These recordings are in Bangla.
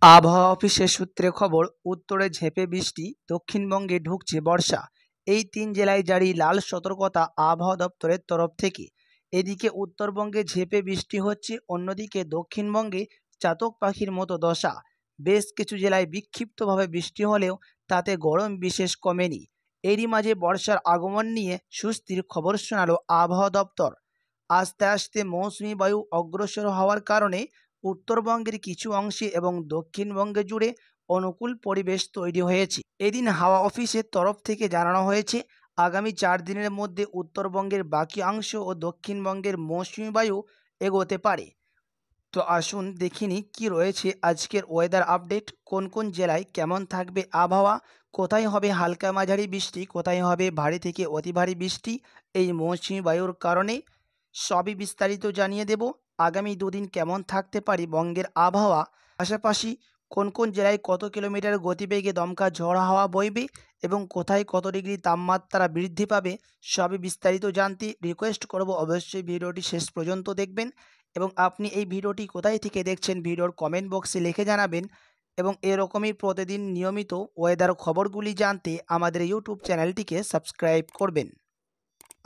আবহাওয়া অফিসের সূত্রে খবর, উত্তরে ঝেঁপে বৃষ্টি, দক্ষিণবঙ্গে ঢুকছে বর্ষা। এই ৩ জেলায় জারি লাল সতর্কতা আবহাওয়া দপ্তরের তরফ থেকে। এদিকে উত্তরবঙ্গে ঝেঁপে বৃষ্টি হচ্ছে, অন্যদিকে দক্ষিণবঙ্গে চাতক পাখির মতো দশা। বেশ কিছু জেলায় বিক্ষিপ্তভাবে বৃষ্টি হলেও তাতে গরম বিশেষ কমেনি। এরই মাঝে বর্ষার আগমন নিয়ে স্বস্তির খবর শোনালো আবহাওয়া দপ্তর। আস্তে আস্তে মৌসুমি বায়ু অগ্রসর হওয়ার কারণে উত্তরবঙ্গের কিছু অংশে এবং দক্ষিণবঙ্গে জুড়ে অনুকূল পরিবেশ তৈরি হয়েছে। এদিন হাওয়া অফিসের তরফ থেকে জানানো হয়েছে, আগামী 4 দিনের মধ্যে উত্তরবঙ্গের বাকি অংশ ও দক্ষিণবঙ্গের মৌসুমি বায়ু এগোতে পারে। তো আসুন দেখিনি কি রয়েছে আজকের ওয়েদার আপডেট, কোন কোন জেলায় কেমন থাকবে আবহাওয়া, কোথায় হবে হালকা মাঝারি বৃষ্টি, কোথায় হবে ভারী থেকে অতি ভারী বৃষ্টি এই মৌসুমি বায়ুর কারণে। সবই বিস্তারিত জানিয়ে দেব। আগামী দুদিন কেমন থাকতে পারে বঙ্গের আবহাওয়া, পাশাপাশি কোন কোন জেলায় কত কিলোমিটার গতিবেগে দমকা ঝড় হাওয়া বইবে এবং কোথায় কত ডিগ্রি তাপমাত্রা বৃদ্ধি পাবে, সবই বিস্তারিত জানতে রিকোয়েস্ট করব অবশ্যই ভিডিওটি শেষ পর্যন্ত দেখবেন। এবং আপনি এই ভিডিওটি কোথায় থেকে দেখছেন ভিডিওর কমেন্ট বক্সে লিখে জানাবেন। এবং এরকমই প্রতিদিন নিয়মিত ওয়েদার খবরগুলি জানতে আমাদের ইউটিউব চ্যানেলটিকে সাবস্ক্রাইব করবেন।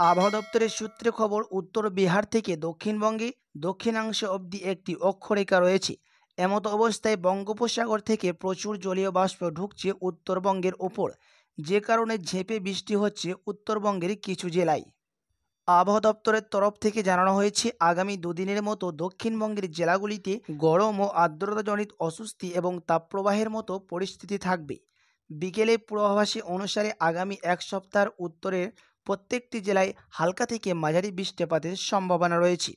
আবহাওয়া দপ্তরের সূত্রে খবর, উত্তর বিহার থেকে দক্ষিণবঙ্গে দক্ষিণাংশ অবধি একটি অক্ষরেখা রয়েছে। এমতো অবস্থায় বঙ্গোপসাগর থেকে প্রচুর জলীয় বাষ্প ঢুকছে উত্তরবঙ্গের ওপর, যে কারণে ঝেঁপে বৃষ্টি হচ্ছে উত্তরবঙ্গের কিছু জেলায়। আবহাওয়া দপ্তরের তরফ থেকে জানানো হয়েছে, আগামী দুদিনের মতো দক্ষিণবঙ্গের জেলাগুলিতে গরম ও আর্দ্রতাজনিত অস্বস্তি এবং তাপপ্রবাহের মতো পরিস্থিতি থাকবে। বিকেলে পূর্বাভাসে অনুসারে আগামী এক সপ্তাহের উত্তরের প্রত্যেকটি জেলায় হালকা থেকে মাঝারি বৃষ্টিপাতের সম্ভাবনা রয়েছে।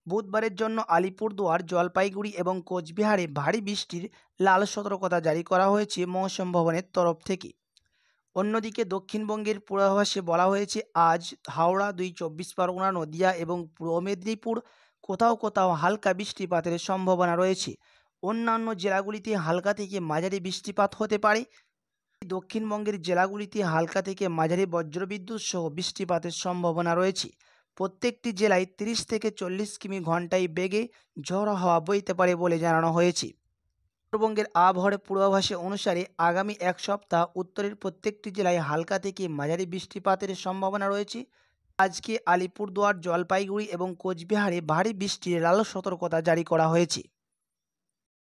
বুধবারের জন্য আলিপুরদুয়ার, জলপাইগুড়ি এবং কোচবিহারে ভারী বৃষ্টির লাল সতর্কতা জারি করা হয়েছে মৌসুম ভবনের তরফ থেকে। অন্যদিকে দক্ষিণবঙ্গের পূর্বাভাসে বলা হয়েছে, আজ হাওড়া, 2 চব্বিশ পরগনা, নদিয়া এবং পূর্ব মেদিনীপুর কোথাও কোথাও হালকা বৃষ্টিপাতের সম্ভাবনা রয়েছে। অন্যান্য জেলাগুলিতে হালকা থেকে মাঝারি বৃষ্টিপাত হতে পারে। দক্ষিণবঙ্গের জেলাগুলিতে হালকা থেকে মাঝারি বজ্রবিদ্যুৎ সহ বৃষ্টিপাতের সম্ভাবনা রয়েছে। প্রত্যেকটি জেলায় 30 থেকে 40 কিমি ঘন্টায় বেগে ঝড়ো হাওয়া বইতে পারে বলে জানানো হয়েছে। উত্তরবঙ্গের আবহাওয়ার পূর্বাভাসে অনুসারে আগামী এক সপ্তাহ উত্তরের প্রত্যেকটি জেলায় হালকা থেকে মাঝারি বৃষ্টিপাতের সম্ভাবনা রয়েছে। আজকে আলিপুরদুয়ার, জলপাইগুড়ি এবং কোচবিহারে ভারী বৃষ্টির লাল সতর্কতা জারি করা হয়েছে।